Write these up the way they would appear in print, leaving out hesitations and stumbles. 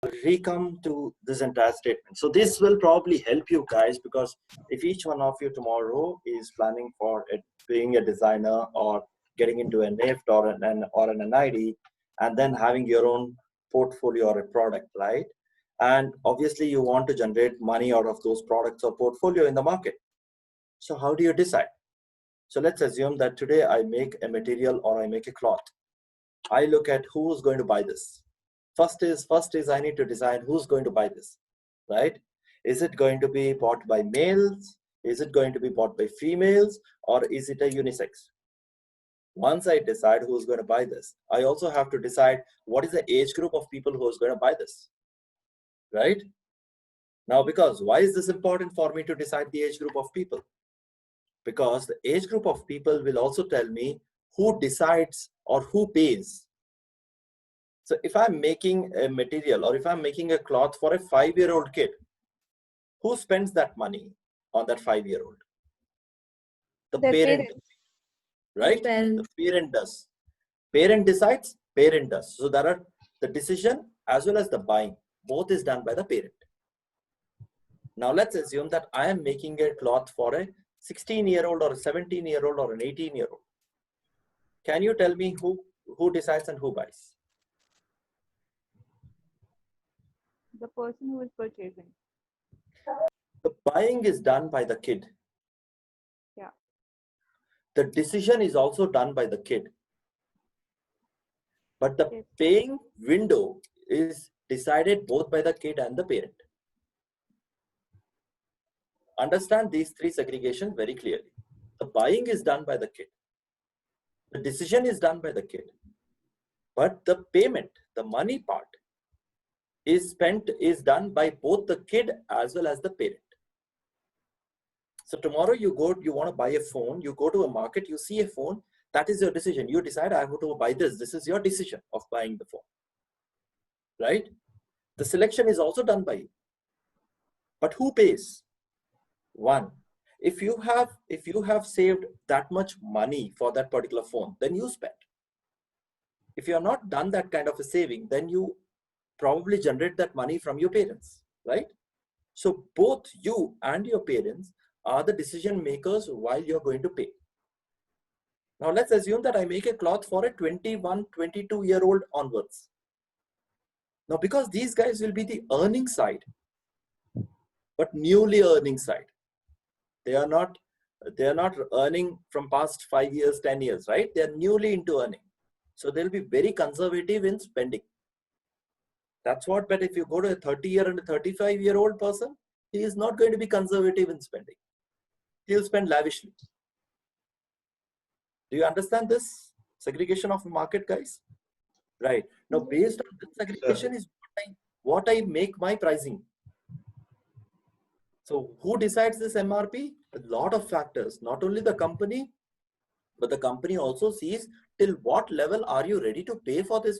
Recome to this entire statement. So this will probably help you guys, because if each one of you tomorrow is planning for it, being a designer or getting into a Nift or an NID, and then having your own portfolio or a product, right? And obviously you want to generate money out of those products or portfolio in the market. So how do you decide? So let's assume that today I make a material or I make a cloth. I look at who's going to buy this. First is I need to decide who's going to buy this, right? Is it going to be bought by males? Is it going to be bought by females? Or is it a unisex? Once I decide who's going to buy this, I also have to decide what is the age group of people who's going to buy this, right? Now, because why is this important for me to decide the age group of people? Because the age group of people will also tell me who decides or who pays. So if I'm making a material or if I'm making a cloth for a 5-year-old kid, who spends that money on that 5-year-old? The parent, right? The parent does. Parent decides, parent does. So there are the decision as well as the buying. Both is done by the parent. Now let's assume that I am making a cloth for a 16-year-old or a 17-year-old or an 18-year-old. Can you tell me who decides and who buys? The person who is purchasing. The buying is done by the kid. Yeah. The decision is also done by the kid. But the paying window is decided both by the kid and the parent. Understand these three segregations very clearly. The buying is done by the kid. The decision is done by the kid. But the payment, the money part, is done by both the kid as well as the parent. So tomorrow you want to buy a phone, you go to a market, you see a phone, that is your decision. You decide, I want to buy this. This is your decision of buying the phone, right? The selection is also done by you. But who pays? One. If you have saved that much money for that particular phone, then you spend. If you have not done that kind of a saving, then you probably generate that money from your parents, right? So both you and your parents are the decision makers while you're going to pay. Now let's assume that I make a cloth for a 21, 22-year-old onwards. Now because these guys will be the earning side, but newly earning side. They are not earning from past 5 years, 10 years, right? They are newly into earning. So they'll be very conservative in spending. That's what, but if you go to a 30-year and a 35-year-old person, he is not going to be conservative in spending. He'll spend lavishly. Do you understand this segregation of market, guys? Right. Now, based on this segregation is what I make my pricing. So who decides this MRP? A lot of factors, not only the company, but the company also sees till what level are you ready to pay for this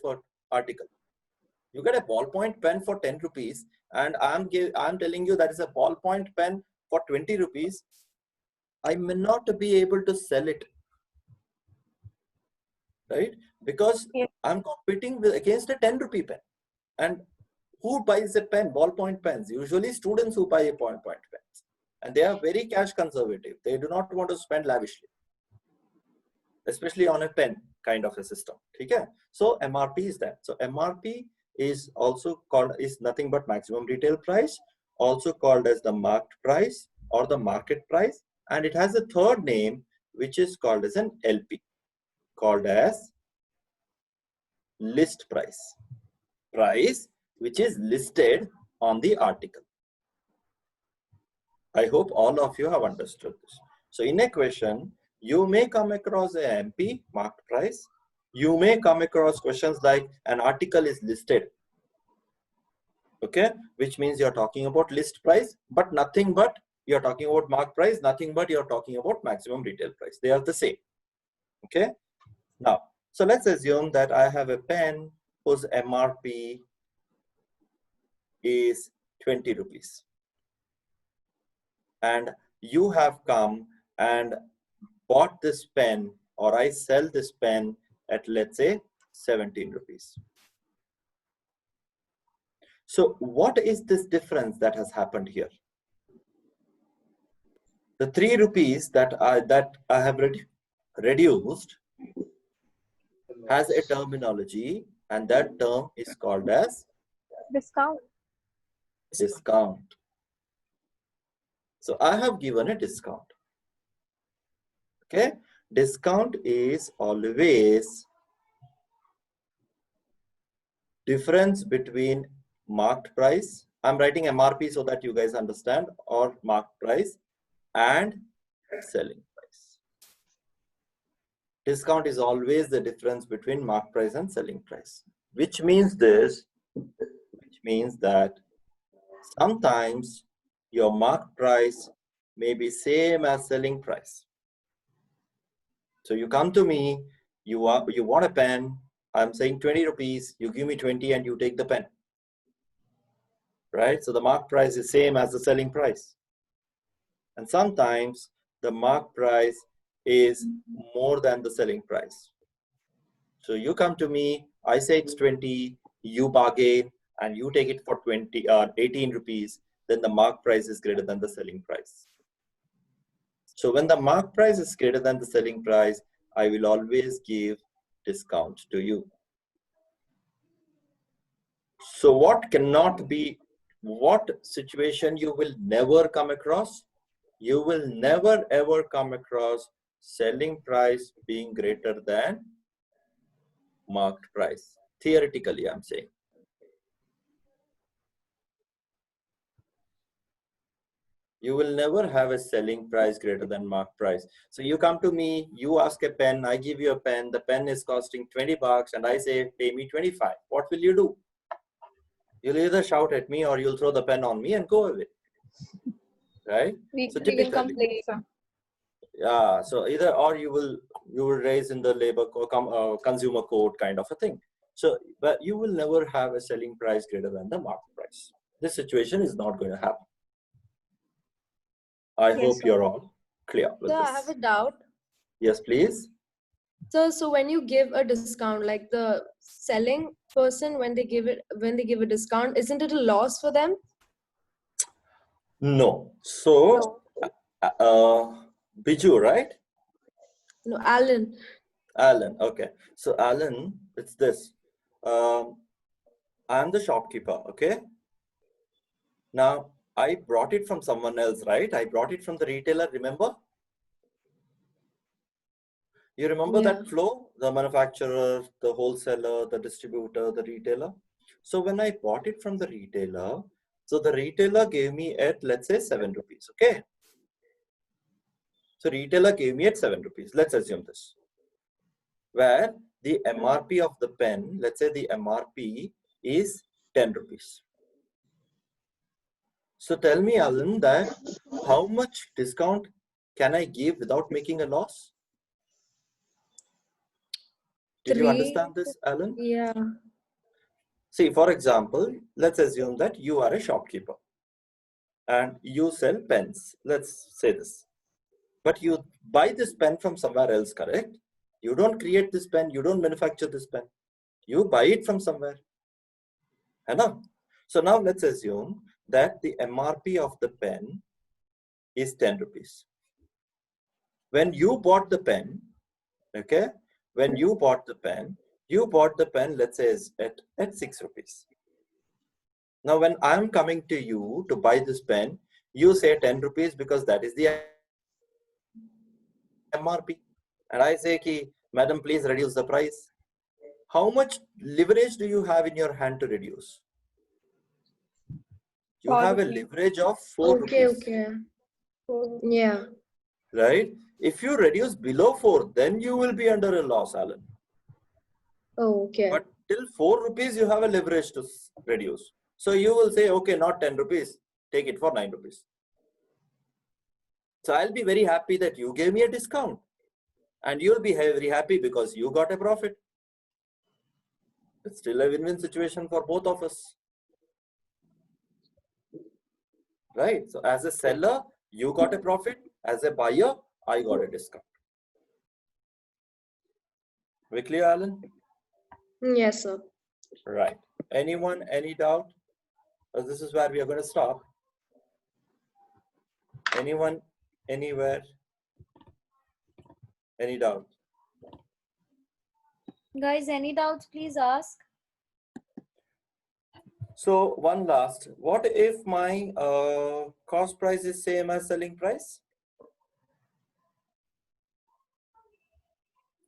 article. You get a ballpoint pen for 10 rupees and I'm telling you that is a ballpoint pen for 20 rupees. I may not be able to sell it, right? Because I'm competing against a 10 rupee pen. And who buys a pen? Ballpoint pens. Usually students who buy a ballpoint pens. And they are very cash conservative. They do not want to spend lavishly, especially on a pen kind of a system. Okay? So MRP is that. So MRP is also called, is nothing but maximum retail price, also called as the marked price or the market price. And it has a third name, which is called as an LP, called as list price. Price which is listed on the article. I hope all of you have understood this. So in a question, you may come across a MP, marked price. You may come across questions like an article is listed. Okay, which means you're talking about list price, but nothing but you're talking about marked price, nothing but you're talking about maximum retail price. They are the same. Okay, now, so let's assume that I have a pen whose MRP is 20 rupees. And you have come and bought this pen, or I sell this pen at, let's say, 17 rupees. So what is this difference that has happened here? The 3 rupees that I have reduced has a terminology, and that term is called as Discount. discount. So I have given a discount. Okay, discount is always difference between marked price. I'm writing MRP so that you guys understand, or marked price, and selling price. Discount is always the difference between marked price and selling price, which means that sometimes your marked price may be same as selling price. So you come to me, you want a pen, I'm saying 20 rupees, you give me 20 and you take the pen. Right? So the marked price is same as the selling price. And sometimes the marked price is more than the selling price. So you come to me, I say it's 20, you bargain and you take it for 18 rupees, then the marked price is greater than the selling price. So when the marked price is greater than the selling price, I will always give discount to you. So what situation you will never come across? You will never ever come across selling price being greater than marked price. Theoretically, I'm saying. You will never have a selling price greater than marked price. So you come to me, you ask a pen, I give you a pen, the pen is costing 20 bucks and I say, pay me 25. What will you do? You'll either shout at me or you'll throw the pen on me and go away. Right? We So can typically, complain, sir. yeah, so either or you will raise in the labor consumer code kind of a thing. So, but you will never have a selling price greater than the market price. This situation is not going to happen. I Yes, hope sir. you're all clear with So I have this. a doubt. Yes, please. So when you give a discount, like the selling person, when they give a discount, isn't it a loss for them? No. So, No. Biju, right? No, Alan. Alan. Okay. So, Alan, it's this. Um, I'm the shopkeeper. Okay. Now, I brought it from someone else, right? I brought it from the retailer. Remember? You remember Yeah. that flow? The manufacturer, the wholesaler, the distributor, the retailer. So when I bought it from the retailer, so the retailer gave me at, let's say, 7 rupees. Okay. So retailer gave me at 7 rupees. Let's assume this. Where the MRP of the pen, let's say the MRP is 10 rupees. So tell me, Alan, that how much discount can I give without making a loss? Did you 3. understand this, Alan? Yeah. See, for example, let's assume that you are a shopkeeper and you sell pens. Let's say this. But you buy this pen from somewhere else, correct? You don't create this pen, you don't manufacture this pen. You buy it from somewhere. Enough. So now let's assume that the MRP of the pen is 10 rupees. When you bought the pen, okay, when you bought the pen, let's say, at 6 rupees. Now, when I'm coming to you to buy this pen, you say 10 rupees because that is the MRP. And I say, ki, madam, please reduce the price. How much leverage do you have in your hand to reduce? You 4 have a rupees. leverage of 4 Okay. rupees, Okay. 4 rupees. Yeah. right? If you reduce below 4, then you will be under a loss, Alan. Oh, okay. But till 4 rupees, you have a leverage to reduce. So you will say, okay, not 10 rupees, take it for 9 rupees. So I'll be very happy that you gave me a discount. And you'll be very happy because you got a profit. It's still a win-win situation for both of us. Right? So as a seller, you got a profit. As a buyer, I got a discount. We clear, Alan? Yes, sir. Right. Anyone, any doubt? So this is where we are going to stop. Anyone, anywhere, any doubt? Guys, any doubts, please ask. So one last, what if my cost price is same as selling price?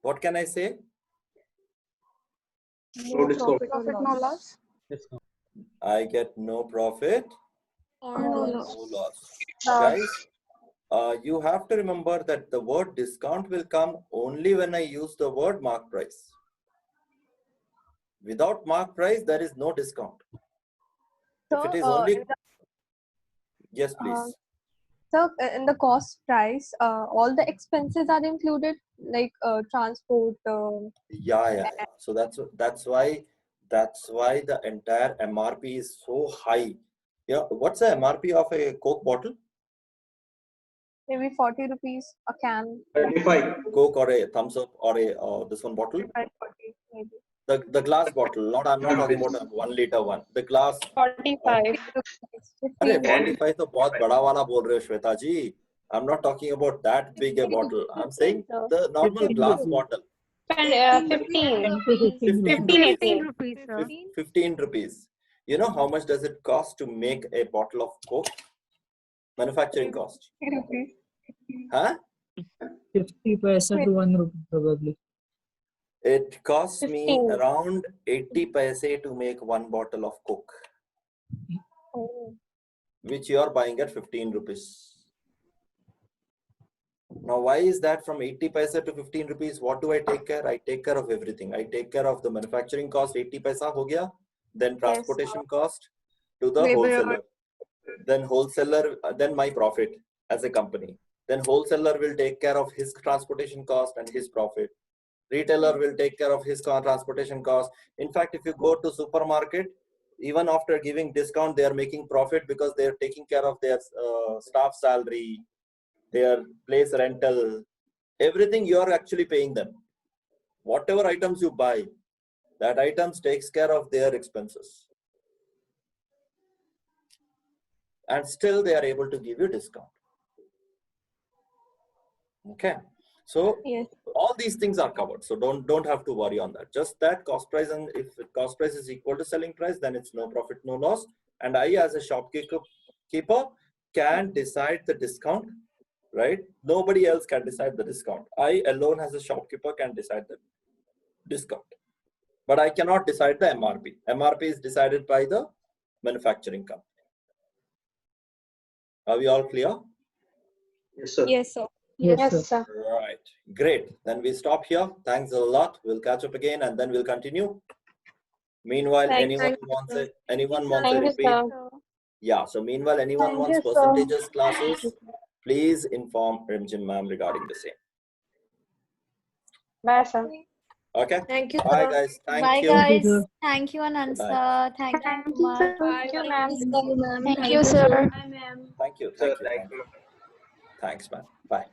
What can I say? No profit, no loss. I get no profit Or No no. loss. no loss. Loss. Guys, you have to remember that the word discount will come only when I use the word mark price. Without mark price, there is no discount. If So, it is only, in the, yes, please. in the cost price, all the expenses are included, like transport. Yeah. So that's why the entire MRP is so high. Yeah, what's the MRP of a Coke bottle? Maybe 40 rupees a can. 25. Coke or a Thumbs Up or a this one bottle? 35, 40 maybe. The glass bottle. I'm not talking about a 1 liter one. The glass. 45. अरे 15. 45 तो बहुत बड़ा वाला बोल रहे हो श्वेता जी. I'm not talking about that big a bottle. I'm saying the normal glass bottle. 15 rupees. 15 rupees, sir. 15 rupees. You know how much does it cost to make a bottle of Coke? Manufacturing cost. 50 rupees. Huh? 50 paisa to 1 rupee probably. It costs me 15. around 80 paise to make one bottle of Coke, Oh. which you are buying at 15 rupees. Now, why is that from 80 paisa to 15 rupees? What do I take care? I take care of everything. I take care of the manufacturing cost, 80 paisa ho gaya. Then transportation cost to the Labor. wholesaler. Then wholesaler, then my profit as a company. Then wholesaler will take care of his transportation cost and his profit. Retailer will take care of his transportation cost. In fact, if you go to supermarket, even after giving discount, they are making profit because they are taking care of their staff salary, their place rental, everything you are actually paying them. Whatever items you buy, that items takes care of their expenses. And still they are able to give you discount. Okay. So Yes. all these things are covered. So don't have to worry on that. Just that cost price, and if cost price is equal to selling price, then it's no profit, no loss. And I, as a shopkeeper, can decide the discount, right? Nobody else can decide the discount. I alone, as a shopkeeper, can decide the discount. But I cannot decide the MRP. MRP is decided by the manufacturing company. Are we all clear? Yes, sir. Yes, sir. Yes, sir. Right. Great. Then we stop here. Thanks a lot. We'll catch up again and then we'll continue. Meanwhile, anyone wants a repeat? Yeah. So meanwhile, anyone wants percentages classes, please inform Rimjin ma'am regarding the same. Bye, sir. Okay. Thank you, Bye sir. guys. Thank Bye, you. guys. sir. Thank you, Anand Bye. sir. Thank you, Kumar. Thank you, ma'am. Thank Thank you, sir. Thank you. Sir, Thank you. thank you. Thanks, man. Bye.